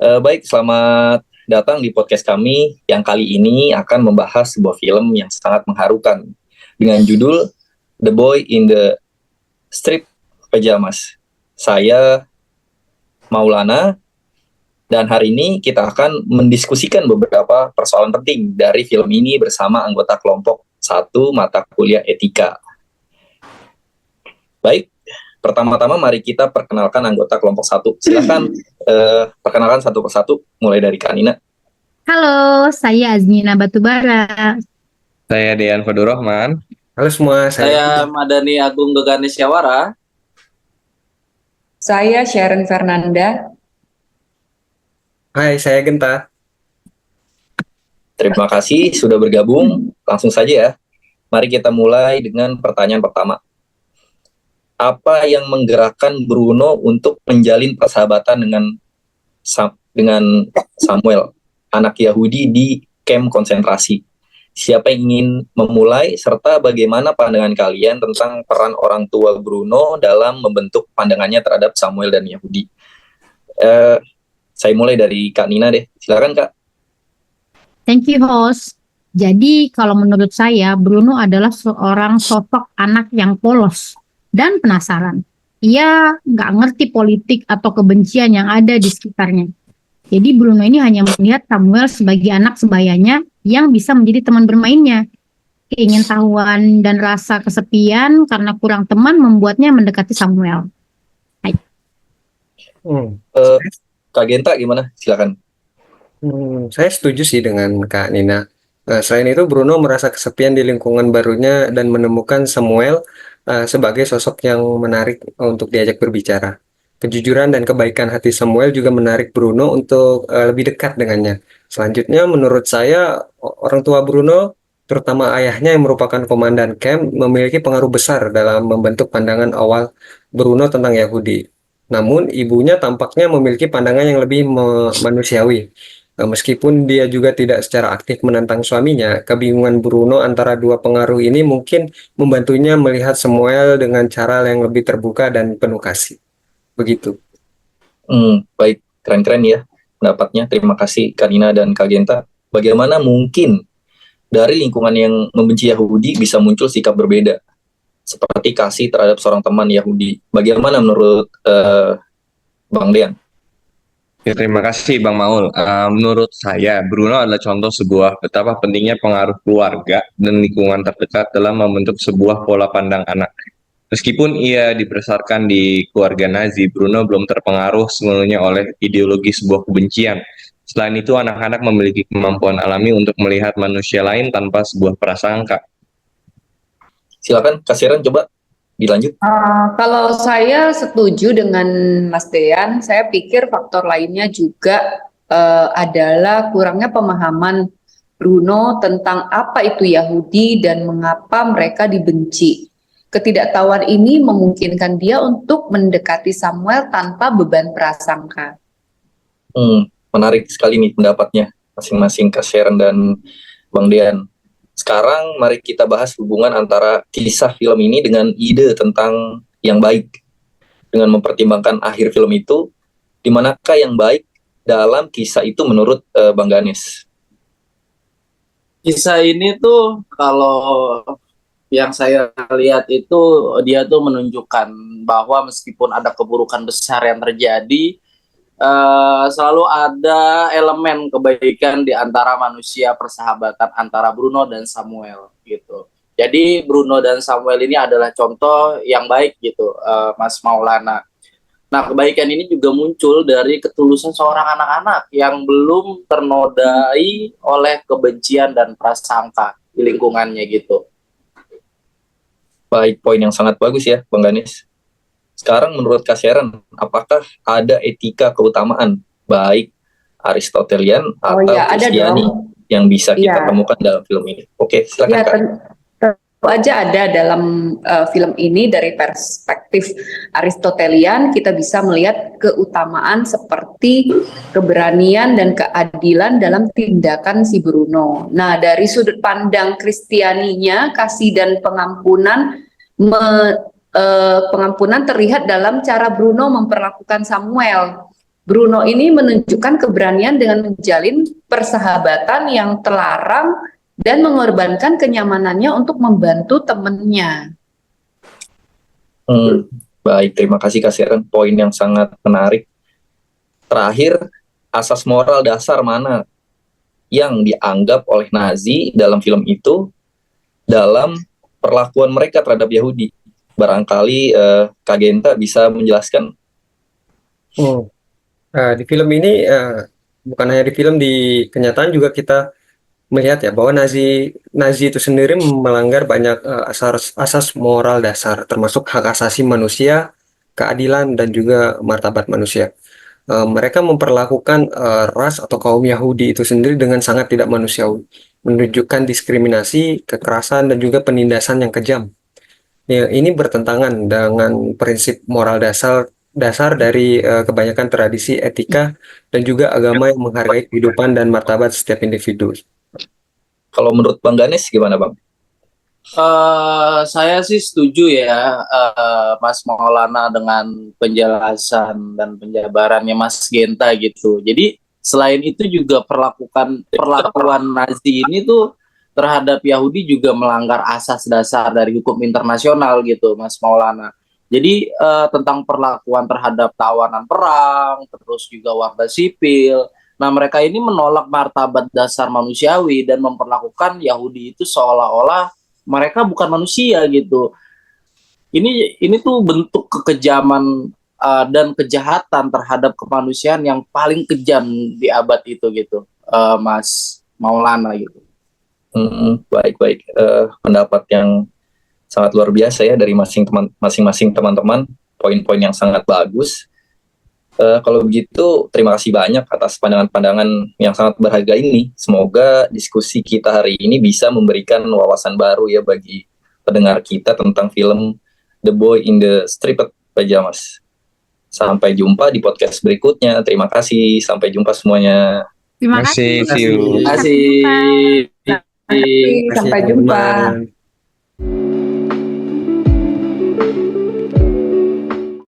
Baik, selamat datang di podcast kami yang kali ini akan membahas sebuah film yang sangat mengharukan dengan judul The Boy in the Striped Pajamas. Saya Maulana dan hari ini kita akan mendiskusikan beberapa persoalan penting dari film ini bersama anggota kelompok 1 mata kuliah etika. Baik, pertama-tama mari kita perkenalkan anggota kelompok 1. Silakan perkenalkan satu persatu, mulai dari Kak Nina. Halo, saya Azmina Batubara. Saya Dean Fadurrahman. Halo semua, Saya Madani Agung Geganisyawara. Saya Sharon Fernanda. Hai, saya Genta. Terima kasih sudah bergabung. Langsung saja ya. Mari kita mulai dengan pertanyaan pertama. Apa yang menggerakkan Bruno untuk menjalin persahabatan dengan Samuel, anak Yahudi di kamp konsentrasi? Siapa yang ingin memulai, serta bagaimana pandangan kalian tentang peran orang tua Bruno dalam membentuk pandangannya terhadap Samuel dan Yahudi? Saya mulai dari Kak Nina deh. Silakan Kak. Thank you, host. Jadi, kalau menurut saya, Bruno adalah seorang sosok anak yang polos dan penasaran. Ia nggak ngerti politik atau kebencian yang ada di sekitarnya. Jadi Bruno ini hanya melihat Samuel sebagai anak sebayanya yang bisa menjadi teman bermainnya. Keingintahuan dan rasa kesepian karena kurang teman membuatnya mendekati Samuel. Kak Genta gimana? Silakan. Saya setuju sih dengan Kak Nina. Selain itu, Bruno merasa kesepian di lingkungan barunya dan menemukan Samuel sebagai sosok yang menarik untuk diajak berbicara. Kejujuran dan kebaikan hati Samuel juga menarik Bruno untuk lebih dekat dengannya. Selanjutnya, menurut saya, orang tua Bruno, terutama ayahnya yang merupakan komandan camp, memiliki pengaruh besar dalam membentuk pandangan awal Bruno tentang Yahudi. Namun, ibunya tampaknya memiliki pandangan yang lebih manusiawi. Meskipun dia juga tidak secara aktif menentang suaminya, kebingungan Bruno antara dua pengaruh ini mungkin membantunya melihat Samuel dengan cara yang lebih terbuka dan penuh kasih. Begitu. Baik, keren-keren ya pendapatnya. Terima kasih Kak Nina dan Kak Genta. Bagaimana mungkin dari lingkungan yang membenci Yahudi bisa muncul sikap berbeda, seperti kasih terhadap seorang teman Yahudi? Bagaimana menurut Bang Dean? Ya, terima kasih Bang Maul. Menurut saya, Bruno adalah contoh sebuah betapa pentingnya pengaruh keluarga dan lingkungan terdekat dalam membentuk sebuah pola pandang anak. Meskipun ia dibesarkan di keluarga Nazi, Bruno belum terpengaruh sepenuhnya oleh ideologi sebuah kebencian. Selain itu, anak-anak memiliki kemampuan alami untuk melihat manusia lain tanpa sebuah prasangka. Silakan Kak Sharon, coba dilanjut. Kalau saya setuju dengan Mas Dean, saya pikir faktor lainnya juga adalah kurangnya pemahaman Bruno tentang apa itu Yahudi dan mengapa mereka dibenci. Ketidaktahuan ini memungkinkan dia untuk mendekati Samuel tanpa beban prasangka. Menarik sekali nih pendapatnya masing-masing Kak Sharon dan Bang Dean. Sekarang mari kita bahas hubungan antara kisah film ini dengan ide tentang yang baik. Dengan mempertimbangkan akhir film itu, di manakah yang baik dalam kisah itu menurut Bang Ganes? Kisah ini tuh kalau yang saya lihat itu dia tuh menunjukkan bahwa meskipun ada keburukan besar yang terjadi, selalu ada elemen kebaikan di antara manusia, persahabatan antara Bruno dan Samuel gitu. Jadi Bruno dan Samuel ini adalah contoh yang baik gitu, Mas Maulana. Nah, kebaikan ini juga muncul dari ketulusan seorang anak-anak yang belum ternodai oleh kebencian dan prasangka di lingkungannya gitu. Baik, poin yang sangat bagus ya Bang Ganes. Sekarang menurut Kak Sharon, apakah ada etika keutamaan baik Aristotelian atau Kristiani yang bisa kita temukan dalam film ini? Oke, silakan Kak. Tentu aja ada dalam film ini. Dari perspektif Aristotelian kita bisa melihat keutamaan seperti keberanian dan keadilan dalam tindakan si Bruno. Nah, dari sudut pandang Kristianinya, kasih dan pengampunan pengampunan terlihat dalam cara Bruno memperlakukan Samuel. Bruno ini menunjukkan keberanian dengan menjalin persahabatan yang terlarang dan mengorbankan kenyamanannya untuk membantu temannya. Baik, terima kasih Kak Siren. Poin yang sangat menarik. Terakhir, asas moral dasar mana yang dianggap oleh Nazi dalam film itu dalam perlakuan mereka terhadap Yahudi? Barangkali Kak Genta bisa menjelaskan. Di film ini bukan hanya di film, di kenyataan juga kita melihat ya bahwa Nazi itu sendiri melanggar banyak asas moral dasar, termasuk hak asasi manusia, keadilan, dan juga martabat manusia. Mereka memperlakukan ras atau kaum Yahudi itu sendiri dengan sangat tidak manusiawi, menunjukkan diskriminasi, kekerasan, dan juga penindasan yang kejam. Ya, ini bertentangan dengan prinsip moral dasar dari kebanyakan tradisi etika dan juga agama yang menghargai kehidupan dan martabat setiap individu. Kalau menurut Bang Ganes gimana Bang? Saya sih setuju ya, Mas Maulana, dengan penjelasan dan penjabarannya Mas Genta gitu. Jadi selain itu juga perlakuan Nazi ini tuh terhadap Yahudi juga melanggar asas dasar dari hukum internasional gitu, Mas Maulana. Jadi tentang perlakuan terhadap tawanan perang, terus juga warga sipil. Nah, mereka ini menolak martabat dasar manusiawi dan memperlakukan Yahudi itu seolah-olah mereka bukan manusia gitu. Ini tuh bentuk kekejaman dan kejahatan terhadap kemanusiaan yang paling kejam di abad itu gitu, Mas Maulana gitu. Baik. Pendapat yang sangat luar biasa ya dari masing-masing teman-teman. Poin-poin yang sangat bagus. Kalau begitu, terima kasih banyak atas pandangan-pandangan yang sangat berharga ini. Semoga diskusi kita hari ini bisa memberikan wawasan baru ya bagi pendengar kita tentang film The Boy in the Striped Pajamas. Sampai jumpa di podcast berikutnya. Terima kasih. Sampai jumpa semuanya. Terima kasih. See you. Terima kasih. Sampai jumpa.